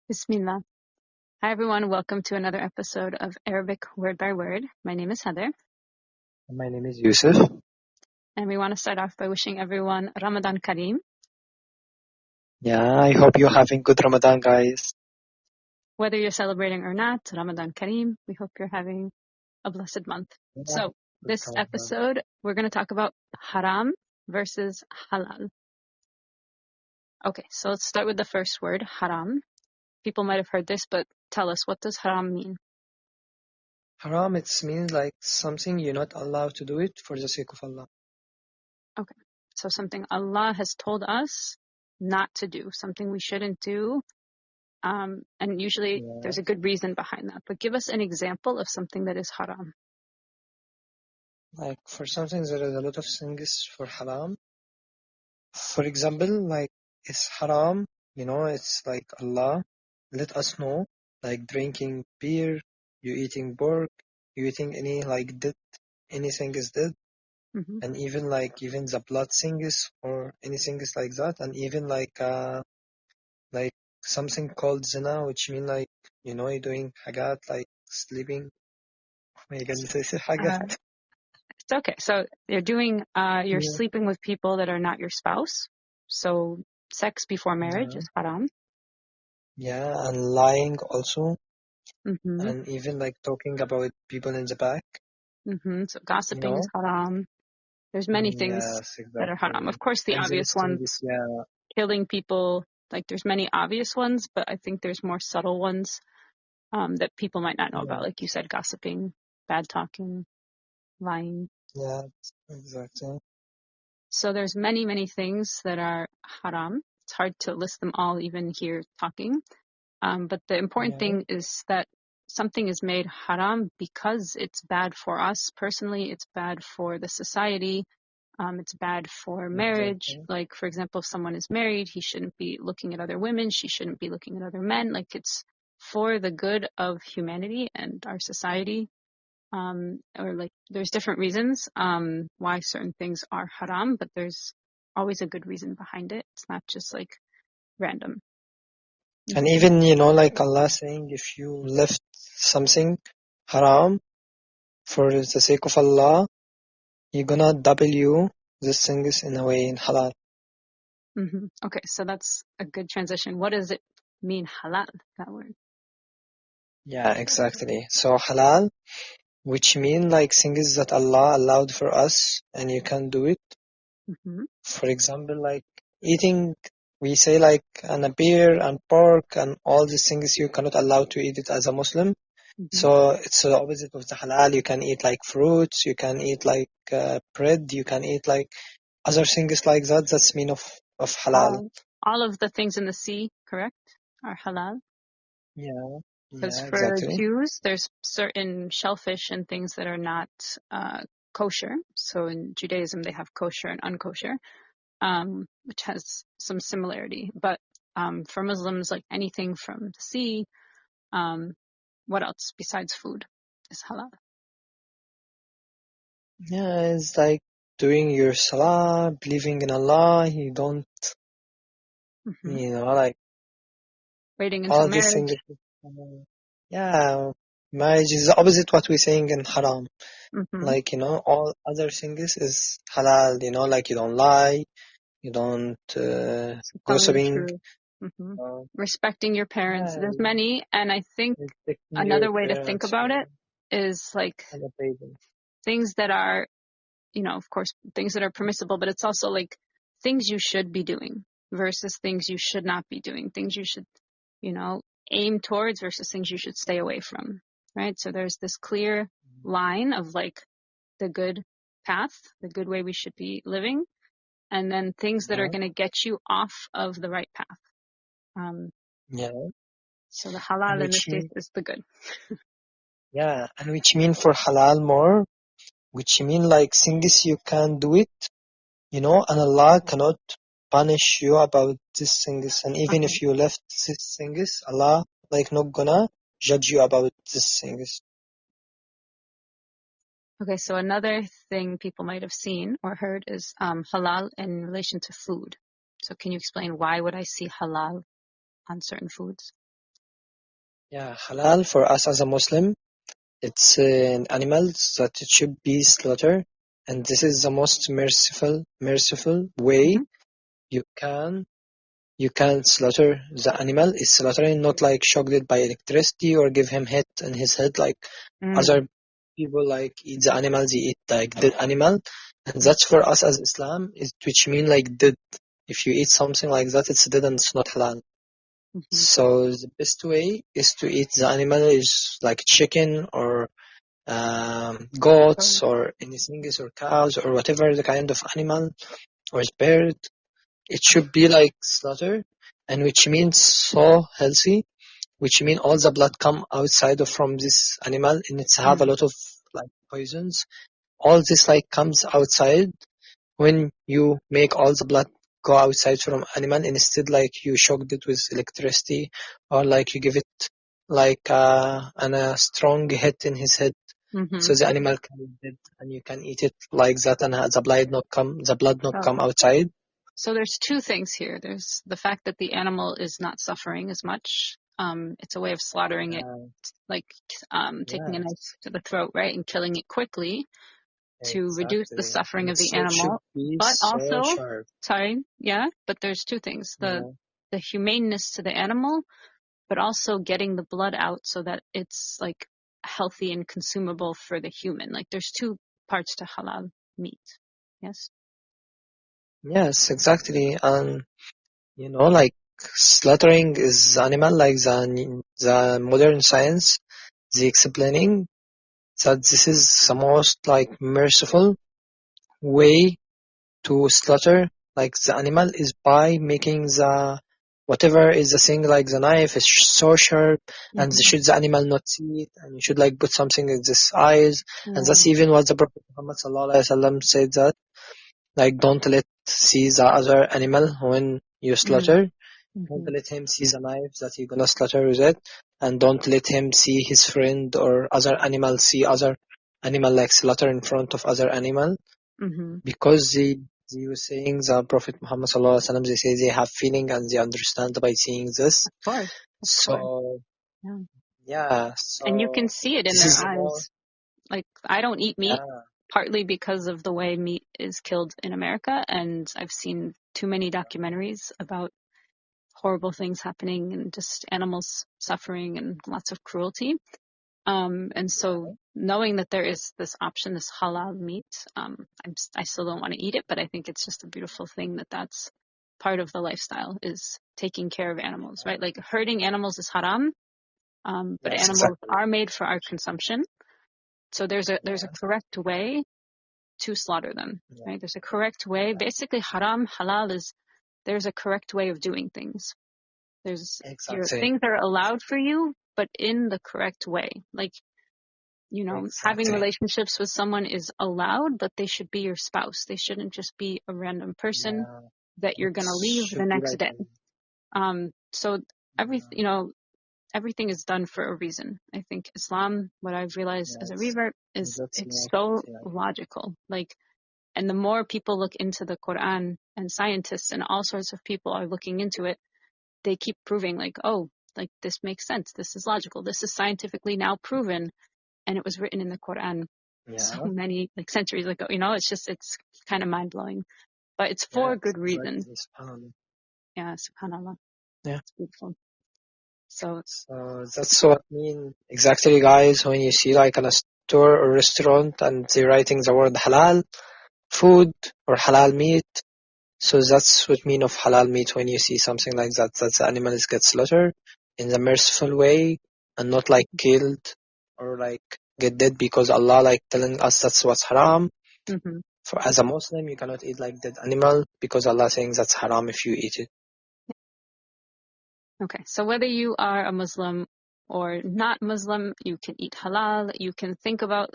Bismillah. Hi everyone, welcome to another episode of Arabic Word by Word. My name is Heather. My name is Youssef. And we want to start off by wishing everyone Ramadan Kareem. Yeah, I hope you're having good Ramadan, guys. Whether you're celebrating or not, Ramadan Kareem, we hope you're having a blessed month. Yeah, So, this episode, we're going to talk about Haram versus Halal. Okay, so let's start with the first word, Haram. People might have heard this, but tell us, what does Haram mean? Haram, it means like something you're not allowed to do it for the sake of Allah. Okay, so something Allah has told us not to do, something we shouldn't do. And usually there's a good reason behind that. But give us an example of something that is haram. Like for something, there is a lot of things for haram. For example, like it's haram, it's like Allah let us know, like drinking beer, you eating pork, you eating any like dead, anything is dead. Mm-hmm. And even the blood things or anything is like that, and even like something called zina, which mean like you're doing hagat, like sleeping. My goodness, I say hagat. It's okay. So you're Yeah. sleeping with people that are not your spouse. So sex before marriage is haram. Yeah, and lying also, Mm-hmm. and even like talking about people in the back. Mm-hmm. So gossiping is haram. There's many things Yes, that are haram. exactly. Of course, the And there obvious is ones, things, yeah, killing people. Like there's many obvious ones, but I think there's more subtle ones that people might not know about. Like you said, gossiping, bad talking, lying. yeah, exactly. So there's many, many things that are haram. It's hard to list them all even here talking. But the important thing is that something is made haram because it's bad for us personally. It's bad for the society. It's bad for marriage. Exactly. Like, for example, if someone is married, he shouldn't be looking at other women. She shouldn't be looking at other men. Like, it's for the good of humanity and our society. Or like there's different reasons why certain things are haram, but there's always a good reason behind it. It's not just like random. And even like Allah saying, if you left something haram for the sake of Allah, you're gonna double this things in a way in halal. Mm-hmm. Okay, so that's a good transition. What does it mean, halal, that word? Yeah, exactly. So halal, which mean like things that Allah allowed for us and you can do it. Mm-hmm. For example, like eating, we say like a beer and pork and all these things you cannot allow to eat it as a Muslim. Mm-hmm. So it's the opposite of the halal. You can eat like fruits, you can eat like bread, you can eat like other things like that. That's mean of halal. All of the things in the sea, correct, are halal? Yeah, Because yeah, for exactly. Jews, there's certain shellfish and things that are not kosher. So in Judaism, they have kosher and unkosher. Which has some similarity. But for Muslims, like anything from the sea, what else besides food is halal? Yeah, it's like doing your salah, believing in Allah. You don't, like Waiting until all these marriage. things. Yeah, marriage is the opposite what we're saying in haram. Mm-hmm. Like, all other things is halal, like you don't lie, you don't Telling the gossiping. truth. Mm-hmm. Respecting your parents. Yeah, There's many, and I think respecting your another way to think parents, about it is like and obeying. things that are, of course, things that are permissible, but it's also like things you should be doing versus things you should not be doing, things you should, aim towards versus things you should stay away from, right? So there's this clear line of like the good path, the good way we should be living, and then things that are going to get you off of the right path. Yeah. So the halal in this case is the good. Yeah, and which mean for halal more, which mean like things you can do it, and Allah cannot punish you about these things. And even if you left these things, Allah like not gonna judge you about these things. Okay, so another thing people might have seen or heard is halal in relation to food. So can you explain why would I see halal on certain foods? Yeah, halal for us as a Muslim, it's animals that it should be slaughtered, and this is the most merciful way Mm-hmm. you can slaughter the animal. Is slaughtering, not like shocked it by electricity or give him hit in his head like Mm-hmm. other people like eat the animals, they eat like dead animal, and that's for us as Islam, is which mean like dead. If you eat something like that, it's dead and it's not halal. Mm-hmm. So the best way is to eat the animal is like chicken or goats or anything or cows or whatever the kind of animal or bird. It should be like slaughter, and which means so healthy, which mean all the blood come outside of from this animal, and it's have a Mm-hmm. lot of like poisons. All this like comes outside when you make all the blood go outside from animal, instead like you shocked it with electricity or like you give it like a strong hit in his head, Mm-hmm. so the animal can be dead and you can eat it like that, and the blood not So, come outside. so there's two things here. There's the fact that the animal is not suffering as much. It's a way of slaughtering it, uh, like taking a knife yes, to the throat, right, and killing it quickly to reduce the exactly, suffering and of it's the so should animal. be But so also, sharp. sorry, yeah, but there's two things. Yeah, The humaneness to the animal, but also getting the blood out so that it's like healthy and consumable for the human. Like there's two parts to halal meat. Yes. yes, exactly, and like slaughtering is animal like the modern science, the explaining that this is the most like merciful way to slaughter like the animal is by making the whatever is the thing like the knife is so sharp, and Mm-hmm. should the animal not see it, and you should like put something in this eyes, and Yeah. that's even what the Prophet Muhammad sallallahu alaihi wasallam said, that like don't let see the other animal when you Mm-hmm. slaughter. Don't Mm-hmm. let him see the knife that you're gonna slaughter with it, and don't let him see his friend or other animal see other animal like slaughter in front of other animal, Mm-hmm. because they were saying the Prophet Muhammad sallallahu alaihi wasallam, they say they have feeling and they understand by seeing this. Of course. Of course. So Yeah. yeah, And you can so see it in this their is the more eyes. Like I don't eat meat yeah partly because of the way meat is killed in America, and I've seen too many documentaries about horrible things happening and just animals suffering and lots of cruelty. And so knowing that there is this option, this halal meat, I still don't want to eat it, but I think it's just a beautiful thing that that's part of the lifestyle, is taking care of animals, right? Like hurting animals is haram, but yes animals exactly are made for our consumption. So there's a yeah correct way to slaughter them, yeah right? There's a correct way. Basically, haram, halal is there's a correct way of doing things. There's your exactly things are allowed for you, but in the correct way. Like, having exactly relationships with someone is allowed, but they should be your spouse. They shouldn't just be a random person yeah, that you're it going to leave the should be next like day. So yeah, everything is done for a reason. I think Islam, what I've realized as a yes, revert, is that's it's more so yeah logical. Like, and the more people look into the Quran, and scientists and all sorts of people are looking into it, they keep proving like, oh, like this makes sense. This is logical. This is scientifically now proven. And it was written in the Quran so yeah many like centuries ago. It's kind of mind blowing, but it's for yes good reason. exactly subhanallah. Yeah, subhanallah. Yeah, It's beautiful. So, so that's what I mean exactly, guys, when you see like in a store or restaurant and they're writing the word halal food or halal meat. So that's what mean of halal meat, when you see something like that, that the animal is get slaughtered in the merciful way and not like killed or like get dead, because Allah like telling us that's what's haram. mm-hmm. For as a Muslim, you cannot eat like dead animal because Allah saying that's haram if you eat it. Okay. So whether you are a Muslim or not Muslim, you can eat halal. You can think about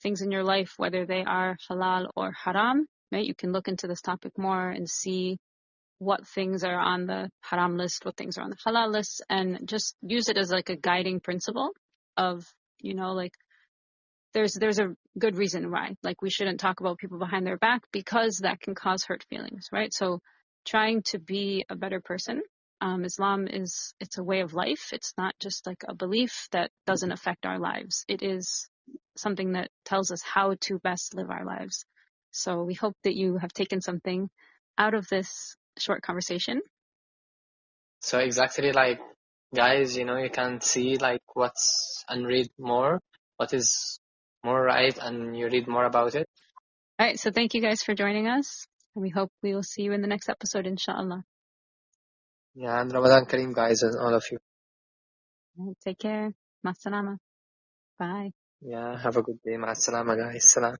things in your life, whether they are halal or haram. Right? You can look into this topic more and see what things are on the haram list, what things are on the halal list, and just use it as like a guiding principle of, like there's a good reason why. Like we shouldn't talk about people behind their back because that can cause hurt feelings, right? So trying to be a better person Islam it's a way of life. It's not just like a belief that doesn't affect our lives. It is something that tells us how to best live our lives. So we hope that you have taken something out of this short conversation. So exactly, like, guys, you can see like what's and read more, what is more right, and you read more about it. All right, so thank you guys for joining us, and we hope we will see you in the next episode, inshallah. Yeah, and Ramadan Kareem, guys, and all of you. All right, take care. Ma salama. Bye. Yeah, have a good day. Ma salama, guys. Salam.